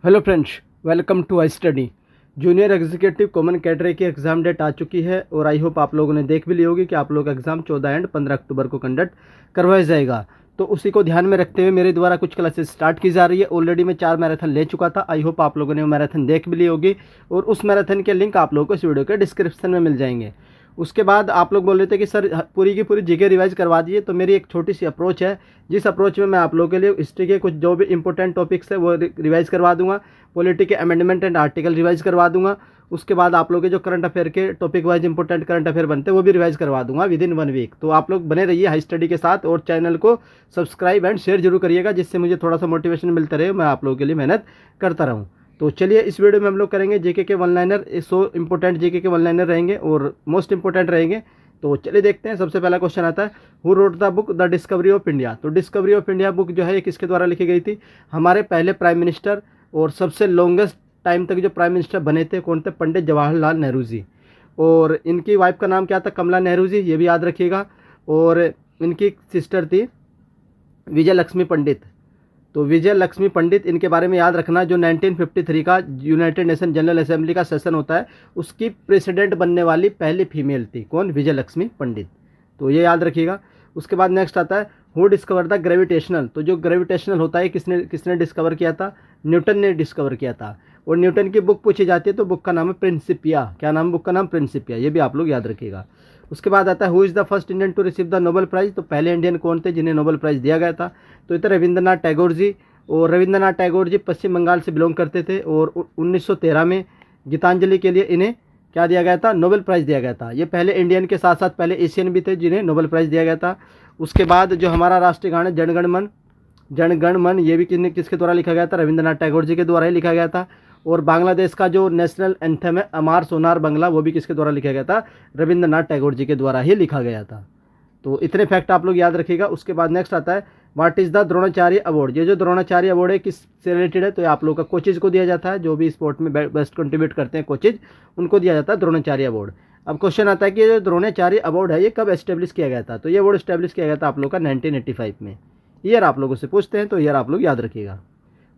Hello friends, welcome to I study. Junior executive common cadre की exam date आ चुकी है और आई होप आप लोगों ने देख भी ली होगी कि आप लोग एग्ज़ाम 14 एंड 15 अक्टूबर को कंडक्ट करवाया जाएगा। तो उसी को ध्यान में रखते हुए मेरे द्वारा कुछ क्लासेस स्टार्ट की जा रही है। ऑलरेडी मैं 4 मैराथन ले चुका था। आई होप आप लोगों ने वो मैराथन देख भी ली होगी और उस मैराथन के लिंक आप लोगों को इस वीडियो के डिस्क्रिप्शन में मिल जाएंगे। उसके बाद आप लोग बोल रहे थे कि सर पूरी की पूरी जीके रिवाइज करवा दीजिए। तो मेरी एक छोटी सी अप्रोच है, जिस अप्रोच में मैं आप लोगों के लिए हिस्ट्री के कुछ जो भी इंपॉर्टेंट टॉपिक्स है वो रिवाइज करवा दूंगा। पॉलिटी के अमेंडमेंट एंड आर्टिकल रिवाइज करवा दूंगा। उसके बाद आप लोग के जो करंट अफेयर के topic wise important current affair बनते हैं वो भी रिवाइज करवा दूंगा विद इन 1 वीक। तो आप लोग बने रहिए हाई स्टडी के साथ और चैनल को सब्सक्राइब एंड शेयर जरूर करिएगा, जिससे मुझे थोड़ा सा मोटिवेशन मिलता रहे, मैं आप लोगों के लिए मेहनत करता रहूँ। तो चलिए इस वीडियो में हम लोग करेंगे जेके के वन लाइनर। 100 इंपॉर्टेंट जेके के वन लाइनर रहेंगे और मोस्ट इंपॉर्टेंट रहेंगे। तो चलिए देखते हैं। सबसे पहला क्वेश्चन आता है, who wrote the book the discovery of India. तो डिस्कवरी ऑफ इंडिया बुक जो है ये किसके द्वारा लिखी गई थी? हमारे पहले प्राइम मिनिस्टर और सबसे लॉन्गेस्ट टाइम तक जो प्राइम मिनिस्टर बने थे कौन थे? पंडित जवाहरलाल नेहरू जी। और इनकी वाइफ का नाम क्या था? कमला नेहरू जी, ये भी याद रखिएगा। और इनकी सिस्टर थी विजय लक्ष्मी पंडित। तो विजय लक्ष्मी पंडित, इनके बारे में याद रखना, जो 1953 का यूनाइटेड नेशन जनरल असेंबली का सेशन होता है उसकी प्रेसिडेंट बनने वाली पहली फीमेल थी। कौन? विजय लक्ष्मी पंडित। तो ये याद रखिएगा। उसके बाद नेक्स्ट आता है, हु डिस्कवर द ग्रेविटेशनल। तो जो ग्रेविटेशनल होता है किसने किसने डिस्कवर किया था? न्यूटन ने डिस्कवर किया था। और न्यूटन की बुक पूछी जाती है तो बुक का नाम है प्रिंसिपिया। क्या नाम? बुक का नाम प्रिंसिपिया। ये भी आप लोग याद रखिएगा। उसके बाद आता है, who is the first Indian to receive the Nobel prize. तो पहले इंडियन कौन थे जिन्हें नोबेल प्राइज़ दिया गया था? तो इधर रविंद्रनाथ टैगोर जी। और रविंद्रनाथ टैगोर जी पश्चिम बंगाल से बिलोंग करते थे और 1913 में गीतांजलि के लिए इन्हें क्या दिया गया था? नोबेल प्राइज़ दिया गया था। ये पहले इंडियन के साथ साथ पहले एशियन भी थे जिन्हें नोबेल प्राइज़ दिया गया था। उसके बाद जो हमारा राष्ट्रीय गान है जनगण मन, जनगण मन, ये भी किसके द्वारा लिखा गया था? रविंद्रनाथ टैगोर जी के द्वारा ही लिखा गया था। और बांग्लादेश का जो नेशनल एंथम है अमार सोनार बंगला, वो भी किसके द्वारा लिखा गया था? रविंद्रनाथ टैगोर जी के द्वारा ही लिखा गया था। तो इतने फैक्ट आप लोग याद रखिएगा। उसके बाद नेक्स्ट आता है, what is the Dronacharya award. ये जो द्रोणाचार्य अवार्ड है किस से रिलेटेड है? तो ये आप लोग का कोचेज को दिया जाता है। जो भी स्पोर्ट में बेस्ट कंट्रीब्यूट करते हैं कोचेज, उनको दिया जाता है द्रोणाचार्य अवार्ड। अब क्वेश्चन आता है कि ये जो द्रोणाचार्य अवार्ड है ये कब एस्टेब्लिश किया गया था? तो ये अवार्ड एस्टेब्लिश किया गया था आप लोग का 1985 में। ईयर आप लोगों से पूछते हैं तो ईयर आप लोग याद रखिएगा।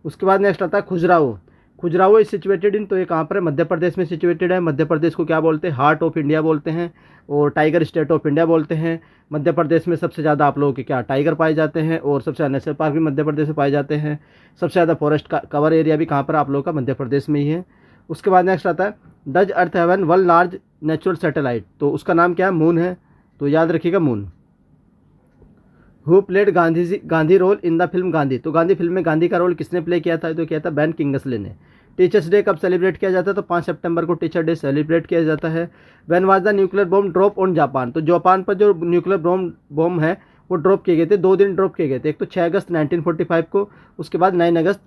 उसके बाद नेक्स्ट आता है खुजराहो। खुजराहो इज सिचुएटेड इन, तो ये कहाँ पर है? मध्य प्रदेश में सिचुएटेड है। मध्य प्रदेश को क्या बोलते हैं? हार्ट ऑफ इंडिया बोलते हैं और टाइगर स्टेट ऑफ इंडिया बोलते हैं। मध्य प्रदेश में सबसे ज़्यादा आप लोगों के क्या टाइगर पाए जाते हैं और सबसे ज़्यादा नेशनल पार्क भी मध्य प्रदेश में पाए जाते हैं। सबसे ज़्यादा फॉरेस्ट का कवर एरिया भी कहाँ पर आप लोगों का? मध्य प्रदेश में ही है। उसके बाद नेक्स्ट आता है, does earth have one large natural satellite. तो उसका नाम क्या है? मून है। तो याद रखिएगा moon. Who played Gandhi role in the film Gandhi. तो गांधी फिल्म में गांधी का रोल किसने प्ले किया था? तो किया था बेन किंगसले ने। टीचर्स डे कब सेलिब्रेट किया जाता है? तो 5 सितंबर को टीचर डे सेलिब्रेट किया जाता है। When was the nuclear bomb drop on Japan. तो जापान पर जो न्यूक्लियर बॉम्ब है वो ड्रॉप किए गए थे। 2 दिन ड्रॉप किए गए थे। एक तो 6 अगस्त 1945 को, उसके बाद 9 अगस्त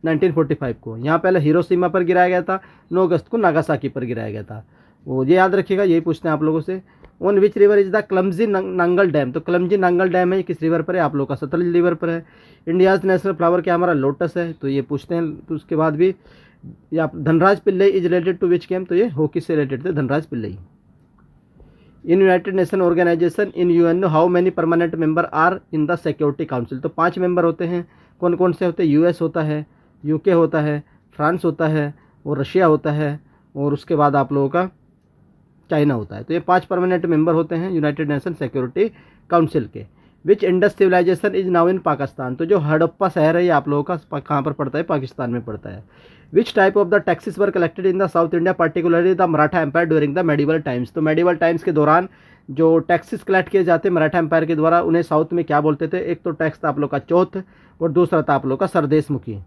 1945 को। यहाँ पहले हिरोशिमा पर गिराया गया था, 9 अगस्त को नागासाकी पर गिराया गया था। वो ये याद रखिएगा, यही पूछते हैं आप लोगों से। On which river is the clumsy Nangal dam. तो क्लमजी नांगल डैम है ये किस रिवर पर है? आप लोग का सतलज रिवर पर है। इंडियाज नेशनल फ्लावर क्या? हमारा लोटस है। तो ये पूछते हैं। तो उसके बाद भी या Dhanraj Pillay is related to which game. तो ये हॉकी से रिलेटेड थे Dhanraj Pillay. In United Nation Organisation in UNO how many permanent member are in the Security Council. तो 5 मेंबर होते हैं। कौन कौन से होते हैं? यूएस होता है, यूके होता है, फ्रांस होता है और रशिया होता है और उसके बाद आप लोगों का चाइना होता है। तो ये 5 परमानेंट मेंबर होते हैं यूनाइटेड नेशन सिक्योरिटी काउंसिल के। Which Indus civilization is now in Pakistan. तो जो हड़प्पा शहर है ये आप लोगों का कहाँ पर पड़ता है? पाकिस्तान में पड़ता है। Which type of the taxes were collected in the South India particularly the Maratha Empire during the medieval times. तो मेडिवल टाइम्स के दौरान जो टैक्सेस कलेक्ट किए जाते हैं मराठा एम्पायर के द्वारा, उन्हें साउथ में क्या बोलते थे? एक तो टैक्स था आप लोग का चौथ और दूसरा था आप लोग का सरदेशमुखी।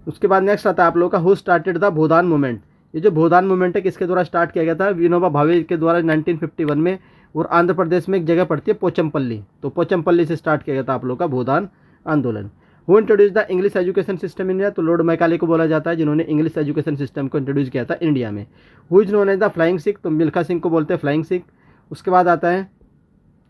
उसके बाद नेक्स्ट आता है आप लोग का, who started the Bhoodan movement. ये जो भूदान मूवमेंट है किसके द्वारा स्टार्ट किया गया था? विनोबा भावे के द्वारा 1951 में। और आंध्र प्रदेश में एक जगह पड़ती है पोचमपल्ली, तो पोचमपल्ली से स्टार्ट किया गया था आप लोग का भूदान आंदोलन। Who introduce the English education system in India. तो लॉर्ड मैकाले को बोला जाता है जिन्होंने इंग्लिश एजुकेशन सिस्टम को इंट्रोड्यूस किया था इंडिया में। Who is known as the flying Sikh. तो मिल्खा सिंह को बोलते हैं फ्लाइंग सिख। उसके बाद आता है,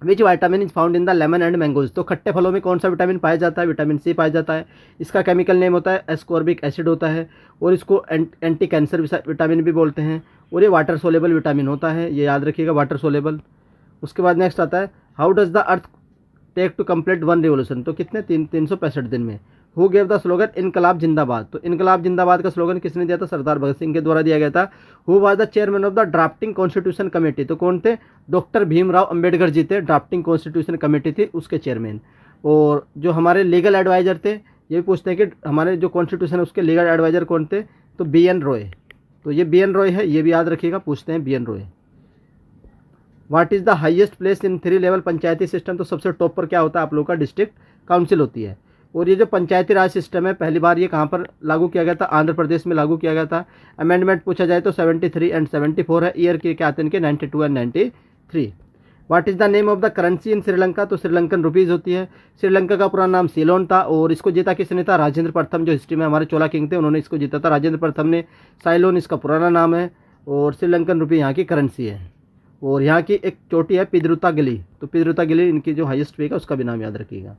विच vitamin is found in the lemon and mangoes. तो खट्टे फलों में कौन सा विटामिन पाया जाता है? विटामिन सी पाया जाता है। इसका केमिकल नेम होता है एस्कॉर्बिक एसिड होता है और इसको एंटी कैंसर विटामिन भी बोलते हैं। और ये वाटर सोलेबल विटामिन होता है, ये याद रखिएगा, वाटर सोलेबल। उसके बाद नेक्स्ट आता है, how does the earth take to complete 1 revolution. तो कितने? 365 दिन में। हु गेव द स्लोगन इनकलाब जिंदाबाद, तो इनकलाब जिंदाबाद का स्लोगन किसने दिया था, सरदार भगत सिंह के द्वारा दिया गया था। Who was the chairman of the drafting constitution committee, तो कौन थे, डॉक्टर भीमराव अंबेडकर जी थे, ड्राफ्टिंग कॉन्स्टिट्यूशन कमेटी थी उसके चेयरमैन। और जो हमारे लीगल एडवाइजर थे, ये पूछते हैं कि हमारे जो कॉन्स्टिट्यूशन है उसके लीगल एडवाइजर कौन थे, तो BN रॉय, तो ये BN रॉय है, ये भी याद रखिएगा, पूछते हैं BN Roy. What is the highest place in 3 level Panchayati system, तो सबसे टॉप पर क्या होता है आप लोगों का, डिस्ट्रिक्ट काउंसिल होती है। और ये जो पंचायती राज सिस्टम है पहली बार ये कहाँ पर लागू किया गया था, आंध्र प्रदेश में लागू किया गया था। अमेंडमेंट पूछा जाए तो 73 एंड 74 है, ईयर के क्या आते हैं इनके 92 and 93। What is the name of the currency in Sri Lanka, तो श्रीलंकन रुपीज़ होती है। श्रीलंका का पुराना नाम सीलोन था और इसको जीता किसने था, राजेंद्र प्रथम, जो हिस्ट्री में हमारे चोला किंग थे उन्होंने इसको जीता था, राजेंद्र प्रथम ने। साइलोन इसका पुराना नाम है और श्रीलंकन रुपी यहाँ की करेंसी है। और यहाँ की एक चोटी है पिद्रुता गिली, तो पिद्रुता गिली इनकी जो हाईएस्ट पीक है उसका भी नाम याद रखिएगा।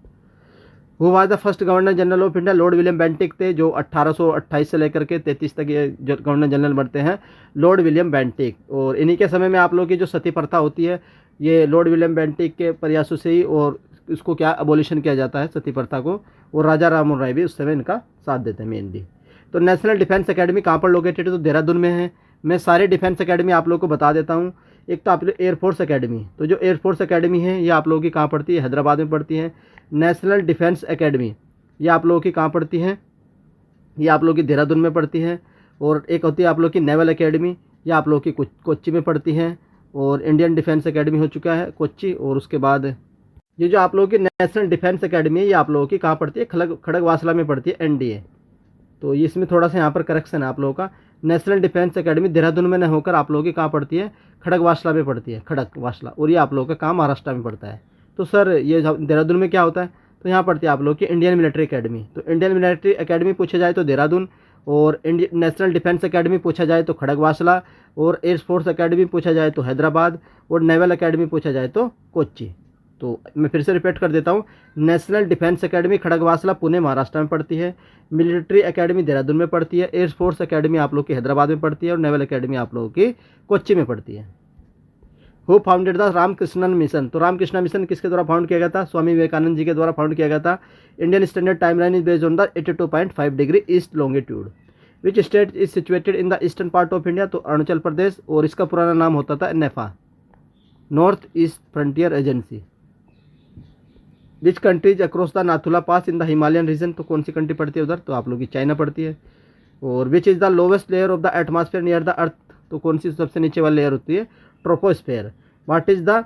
वो was the first governor general of India, Lord William Bentinck थे, जो 1828 से लेकर के 33 तक ये जो गवर्नर जनरल बनते हैं, लॉर्ड विलियम बेंटिक। और इन्हीं के समय में आप लोगों की जो सती प्रथा होती है ये लॉर्ड विलियम बेंटिक के प्रयासों से ही, और इसको क्या अबोलिशन किया जाता है सती प्रथा को, और राजा राममोहन राय भी उस समय इनका साथ देते हैं मेनली। तो नेशनल डिफेंस अकेडमी कहाँ पर लोकेटेड है, तो देहरादून में है। मैं सारे डिफेंस अकेडमी आप लोगों को बता देता हूँ। एक तो आप लोग एयरफोर्स अकेडमी, तो जो एयरफोर्स अकेडमी है ये आप लोगों की कहाँ पड़ती है, हैदराबाद में पड़ती है। नेशनल डिफेंस अकेडमी ये आप लोगों की कहाँ पड़ती है, ये आप लोगों की देहरादून में पड़ती है। और एक होती है आप लोग की नेवल अकेडमी, ये आप लोगों की कोच्चि में पड़ती है। और इंडियन डिफेंस अकेडमी हो चुका है कोच्चि। और उसके बाद ये जो आप लोगों की नेशनल डिफेंस अकेडमी है ये आप लोगों की कहाँ पड़ती है, खड़गवासला में पड़ती है, NDA। तो ये इसमें थोड़ा सा यहाँ पर करेक्शन है आप लोगों का, नेशनल डिफेंस अकेडमी देहरादून में न होकर आप लोगों की कहाँ पड़ती है, खड़गवासला में पड़ती है, खड़गवासला। और ये आप लोगों का काम महाराष्ट्र में पड़ता है। तो सर ये देहरादून में क्या होता है, तो यहाँ पड़ती है आप लोगों की इंडियन मिलिट्री अकेडमी। तो इंडियन मिलिट्री अकेडमी पूछा जाए तो देहरादून, और इंडियन नेशनल डिफेंस अकेडमी पूछा जाए तो खड़गवासला, और एयर फोर्स अकेडमी पूछा जाए तो हैदराबाद, और नेवल अकेडमी पूछा जाए तो कोच्चि। तो मैं फिर से रिपीट कर देता हूँ, national defence academy Khadakwasla Pune Maharashtra में पड़ती है, मिलिट्री अकेडमी देहरादून में पड़ती है, एयर फोर्स अकेडमी आप लोग की हैदराबाद में पड़ती है, और नेवल अकेडमी आप लोगों की कोच्चि में पड़ती है। Who founded the Ramakrishnan mission, तो रामकृष्ण मिशन किसके द्वारा फाउंड किया गया था, स्वामी विवेकानंद जी के द्वारा फाउंड किया गया था। Indian standard time line is based on the 82.5 degree east longitude. Which state is situated in the eastern part of India, तो अरुणाचल प्रदेश, और इसका पुराना नाम होता था NEFA, north east frontier agency. Which countries across the Nathula pass in the Himalayan region, तो कौन सी country पड़ती है उधर, तो आप लोग की चाइना पड़ती है। और विच is the lowest layer of the atmosphere near the earth, तो कौन सी सबसे नीचे वाली लेयर होती है, troposphere. What is the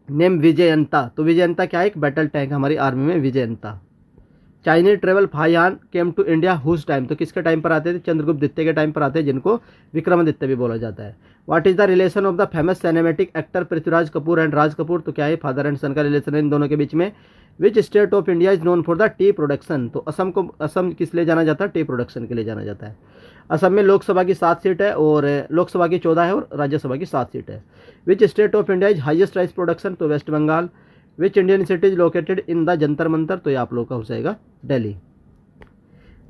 name Vijayanta, तो विजयंता क्या है, एक बैटल टैंक हमारी आर्मी में Vijayanta. Chinese travel Fahien came to India whose time, तो किसके टाइम पर आते थे, चंद्रगुप्त द्वितीय के टाइम पर आते हैं, जिनको विक्रमादित्य भी बोला जाता है। What is the relation of the famous cinematic actor Prithviraj Kapoor and Raj Kapoor, तो क्या है, फादर एंड सन का रिलेशन है इन दोनों के बीच में। विच state of India is known for the T production, तो असम किस लिए जाना जाता है, टी प्रोडक्शन के लिए जाना जाता है। असम में लोकसभा की 7 सीट है, और लोकसभा की 14 है, और राज्यसभा की 7 सीट है। Which state of India is highest rice production, तो West Bengal. Which Indian city is located in the Jantar Mantar, तो ये आप लोग का हो जाएगा Delhi.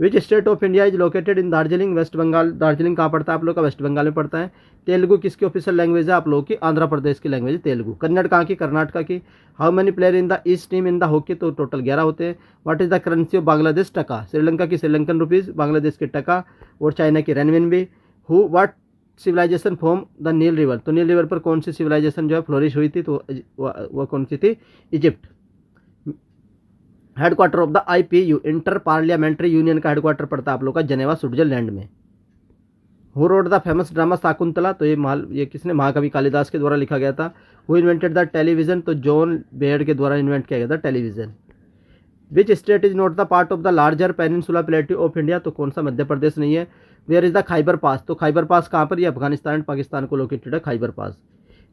Which state of India is located in Darjeeling, West Bengal. Darjeeling कहाँ पड़ता है आप लोग का, वेस्ट बंगाल में पड़ता है। तेलुगु किसकी ऑफिशियल लैंग्वेज है, आप लोगों की आंध्र प्रदेश की लैंग्वेज है तेलुगु। कन्नड़ कहाँ की, कर्नाटका की। How many player in the east team in the hockey, तो टोटल 11 होते हैं। What is the currency of Bangladesh, टका। श्रीलंका की श्रीलंकन रुपीज़, बांग्लादेश की टका, और चाइना की renminbi. Who what civilisation form the Nile river, तो नील रिवर पर कौन सी सिविलाइजेशन जो है फ्लोरिश हुई थी, तो वह कौन सी थी, Egypt. Headquarter of the IPU, inter parliamentary union का हेडक्वार्टर पड़ता है आप लोग का जनेवा स्विट्जरलैंड में। Who wrote the famous drama Shakuntala, तो ये किसने, महाकवि कालिदास के द्वारा लिखा गया था। हु इन्वेंटेड द टेलीविजन, तो जॉन बेयर के द्वारा इन्वेंट किया गया था television. Which state is not the part of the larger peninsula plateau of India, तो कौन सा मध्य प्रदेश नहीं है। वेयर इज द खैबर पास, तो खैबर पास कहाँ पर, ये अफगानिस्तान एंड पाकिस्तान को लोकेटेड है Khyber pass.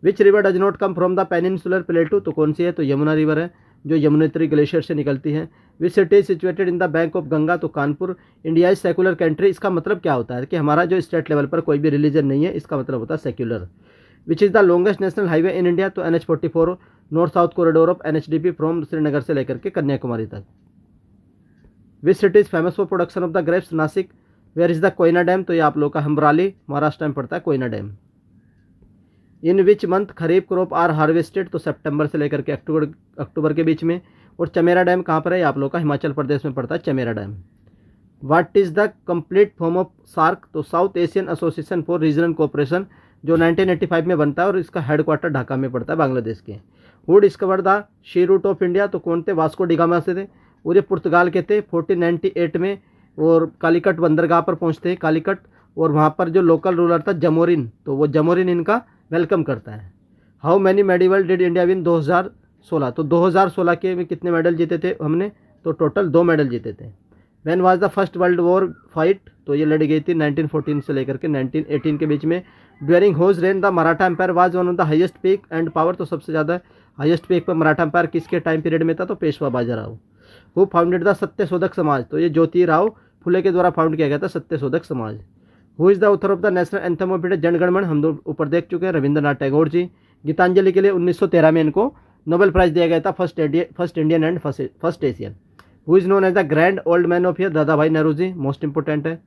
Which river does not come from the peninsular plateau, तो कौन सी है, तो यमुना रिवर है, जो यमुनोत्री ग्लेशियर से निकलती है। Which city is situated in the bank of Ganga, तो Kanpur. India is secular country, इसका मतलब क्या होता है कि हमारा जो स्टेट लेवल पर कोई भी रिलीजन नहीं है, इसका मतलब होता है secular. Which is the longest national highway in India, तो NH44, north south corridor of NHDP from Srinagar से लेकर के कन्याकुमारी तक। Which city is famous for production of the grapes, Nashik. Where is the Koyna dam, तो ये आप लोग का हमराली महाराष्ट्र में पड़ता है Koyna dam. In which month kharif crop are harvested, तो सितंबर से लेकर के अक्टूबर के बीच में। और चमेरा डैम कहाँ पर है, आप लोग का हिमाचल प्रदेश में पड़ता है Chamera dam. What is the complete form of SAARC, तो South Asian association for regional cooperation, जो 1985 में बनता है और इसका हेडक्वार्टर ढाका में पड़ता है बांग्लादेश के। Who discover the sea route of India, तो कौन थे, वास्को डिगामा से थे और ये पुर्तगाल के थे 1498 में, और कालीकट बंदरगाह पर पहुंचते हैं कालीकट, और वहाँ पर जो लोकल रूलर था जमोरिन, तो वो जमोरिन इनका वेलकम करता है। How many medal did India win 2016, तो 2016 के में कितने मेडल जीते थे हमने, तो टोटल 2 मेडल जीते थे। When was the first world war fight, तो ये लड़ी गई थी 1914 से लेकर के 1918 के बीच में। During whose reign the Maratha empire was one of the highest peak and power, तो सबसे ज़्यादा हाईएस्ट पीक पर मराठा एम्पायर किसके टाइम पीरियड में था, तो Peshwa Bajirao. Who founded the Satyashodhak Samaj, तो ये ज्योतिराव फुले के द्वारा फाउंड किया गया था Satyashodhak Samaj. Who is the author of the national anthem of India, Jana Gana Mana, हम लोग ऊपर देख चुके हैं, रविंद्रनाथ टैगोर जी। गीतांजलि के लिए 1913 में इनको नोबेल प्राइज दिया गया था, first Indian and first Asian. Who is known as the grand old man of year, Dadabhai Nehru ji, most important है।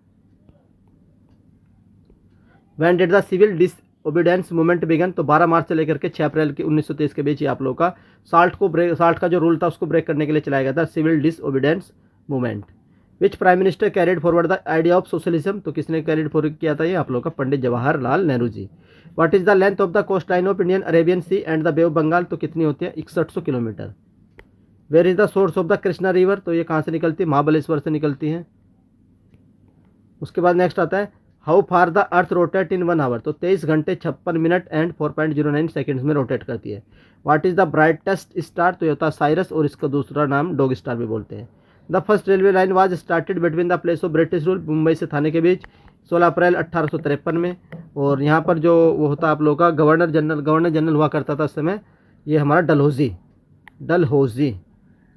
When did the civil disobedience movement begin, तो 12 मार्च से लेकर के 6 अप्रैल की 1923 के बीच ही आप लोगों का साल्ट का जो रूल था उसको ब्रेक करने के लिए चलाया गया था civil disobedience movement. Which prime minister carried forward the idea of socialism, तो किसने कैरिड फॉरवर्ड किया था, ये आप लोग का Pandit Jawaharlal Nehru ji. What is the length of the coast line of Indian Arabian sea and the bay of Bengal, तो कितनी होती है, 6100 kilometre. Where is the source of the Krishna river, तो ये कहाँ से निकलती है, महाबलेश्वर से निकलती है। उसके बाद नेक्स्ट आता है how far the earth rotate in 1 hour, तो 23 घंटे 56 मिनट एंड 4.09 सेकेंड्स में रोटेट करती है। What is the brightest star, तो ये होता है साइरस, और इसका दूसरा नाम डॉग स्टार भी बोलते हैं। The first railway line was started between the place of British rule, Mumbai से थाने के बीच 16 अप्रैल 1853 में। और यहाँ पर जो वो होता है आप लोगों का गवर्नर जनरल हुआ करता था उस समय, ये हमारा डलहौजी।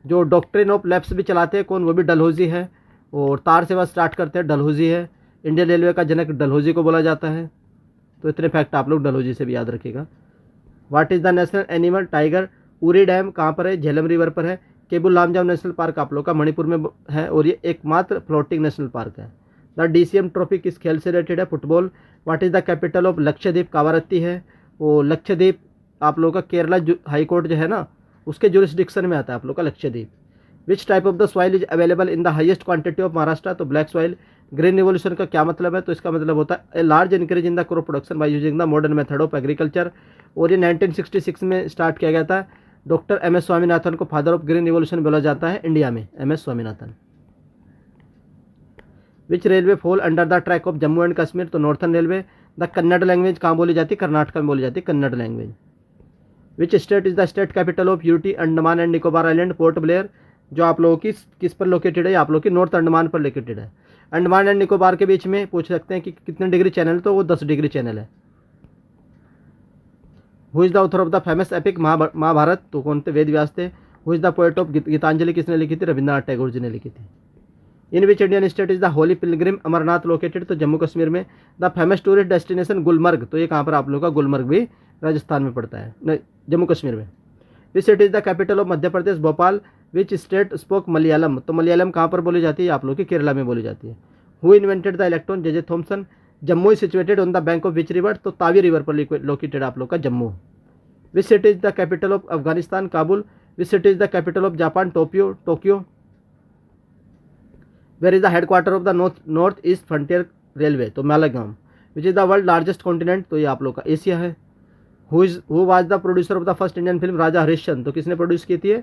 जो डॉक्ट्रिन ऑफ लैप्स भी चलाते हैं कौन, वो भी डलहौजी है। और तार सेवा स्टार्ट करते हैं डलहौजी है। इंडियन रेलवे का जनक डलहौजी को बोला जाता है। तो इतने फैक्ट आप लोग डलहौजी से भी याद रखिएगा। What is the national animal, tiger. Uri dam कहाँ पर है, झेलम रिवर पर है। केबुल लामजाम नेशनल पार्क आप लोग का मणिपुर में है, और ये एकमात्र फ्लोटिंग नेशनल पार्क है। द डीसीएम ट्रॉफी किस खेल से रिलेटेड है, football. What is the capital of Lakshadweep, Kavaratti है। और लक्षद्वीप आप लोग का केरला हाई कोर्ट जो है ना उसके जुरिस्डिक्शन में आता है आप लोग का लक्षद्वीप। विच type of the soil is available in the highest quantity of Maharashtra, तो ब्लैक सॉइल। ग्रीन रिवोल्यूशन का क्या मतलब है, तो इसका मतलब होता है a large increase in the crop production by using the modern method of agriculture. और ये 1966 में स्टार्ट किया गया था। डॉक्टर एम एस स्वामीनाथन को फादर ऑफ ग्रीन रिवोल्यूशन बोला जाता है इंडिया में, M S Swaminathan. Which railway fall under the track of Jammu and Kashmir, तो northern railway. The Kannada language कहाँ बोली जाती है, कर्नाटक में बोली जाती है Kannada language. Which state is the state capital of UT Andaman and Nicobar island, Port Blair. जो आप लोगों की किस पर लोकेटेड है, आप लोगों की नॉर्थ अंडमान पर लोकेटेड है। अंडमान एंड निकोबार के बीच में पूछ सकते हैं कि कितने डिग्री चैनल, तो वो 10 डिग्री चैनल है। Who is the author of the famous epic Mahabharata, तो कौन थे, वेद व्यास थे। Who is the poet of Gitanjali किसने लिखी थी, रविंद्रनाथ टैगोर जी ने लिखी थी। In which Indian state is the holy pilgrim Amarnath located, तो जम्मू कश्मीर में। The famous tourist destination Gulmarg, तो ये कहाँ पर आप लोगों का, गुलमर्ग भी राजस्थान में पड़ता है, नहीं जम्मू कश्मीर में। विच city is the capital of Madhya Pradesh, Bhopal. Which state spoke Malayalam, तो मलयालम कहाँ पर बोली जाती है, आप लोग की केरला में बोली जाती है। Who invented the electron, J Thomson. Jammu is situated on the bank of which river, तो तावी रिवर पर लोकेटेड आप लोग का Jammu. Which city is the capital of Afghanistan, Kabul. Which city is the capital of Japan, Tokyo. Where is the headquarter of the north east frontier railway, तो Maligaon. Which is the world largest continent, तो ये आप लोग का Asia है। Who was the producer of the first Indian film Raja Harishchandra, तो किसने produce की थी,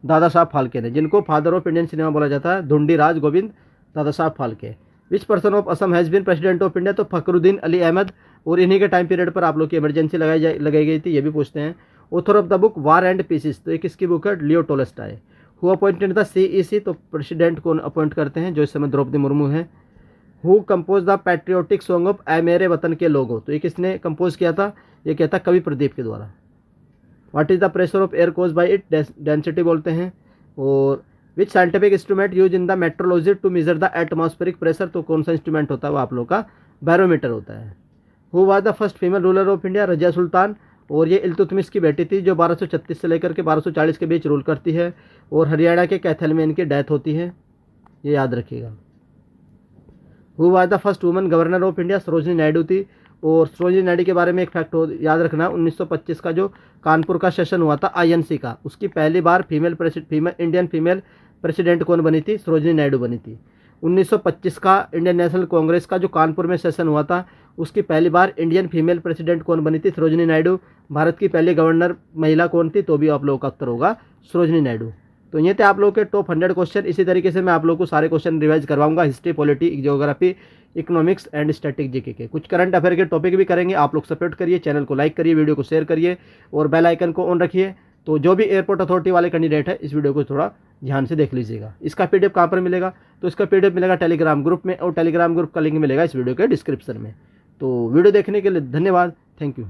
दादा साहब फाल्के ने, जिनको फादर ऑफ इंडियन सिनेमा बोला जाता है, धुंडी राज Govind Dada Saheb Phalke. Which person of Assam has been president of India, तो फखरुद्दीन अली अहमद। और इन्हीं के टाइम पीरियड पर आप लोग की इमरजेंसी लगाई गई थी, ये भी पूछते हैं। Author of the book war and pieces, तो ये किसकी बुक है, Leo Tolstoy. Who appointed the CEC, तो प्रेसिडेंट को अपॉइंट करते हैं, जो इस समय द्रौपदी मुर्मू हैं। Who compose the patriotic song of Ae Mere Watan के लोगों, तो ये किसने कंपोज किया था, ये क्या था, कवि प्रदीप के द्वारा। What is the pressure of air cause by it, density बोलते हैं। और which scientific instrument use in the metrology to measure the atmospheric pressure, तो कौन सा इंस्ट्रूमेंट होता है, वो आप लोग का बैरोमीटर होता है। Who was the first female ruler of India, Razia Sultan. और ये इल्तुतमिश की बेटी थी, जो 1236 से लेकर के 1240 के बीच रूल करती है। और हरियाणा के कैथल में इनकी डेथ होती है, ये याद रखिएगा। Who was the first woman governor of India, Sarojini Naidu थी। और सरोजिनी नायडू के बारे में एक फैक्ट याद रखना, 1925 का जो कानपुर का सेशन हुआ था INC का, उसकी पहली बार इंडियन फीमेल प्रेसिडेंट कौन बनी थी? सरोजिनी नायडू बनी थी। 1925 का इंडियन नेशनल कांग्रेस का जो कानपुर में सेशन हुआ था, उसकी पहली बार इंडियन फीमेल प्रेसिडेंट कौन बनी थी? सरोजिनी नायडू। भारत की पहली गवर्नर महिला कौन थी? तो भी आप लोगों का उत्तर होगा सरोजिनी नायडू। तो ये थे आप लोगों के टॉप 100 क्वेश्चन। इसी तरीके से मैं आप लोगों को सारे क्वेश्चन रिवाइज करवाऊंगा, history, polity, geography, economics and static GK के। कुछ करंट अफेयर के टॉपिक भी करेंगे। आप लोग सपोर्ट करिए, चैनल को लाइक करिए, वीडियो को शेयर करिए और बेल आइकन को ऑन रखिए। तो जो भी एयरपोर्ट अथॉरिटी वाले कैंडिडेट है, इस वीडियो को थोड़ा ध्यान से देख लीजिएगा। इसका PDF कहाँ पर मिलेगा? तो इसका PDF मिलेगा टेलीग्राम ग्रुप में, और टेलीग्राम ग्रुप का लिंक मिलेगा इस वीडियो के डिस्क्रिप्शन में। तो वीडियो देखने के लिए धन्यवाद। Thank you.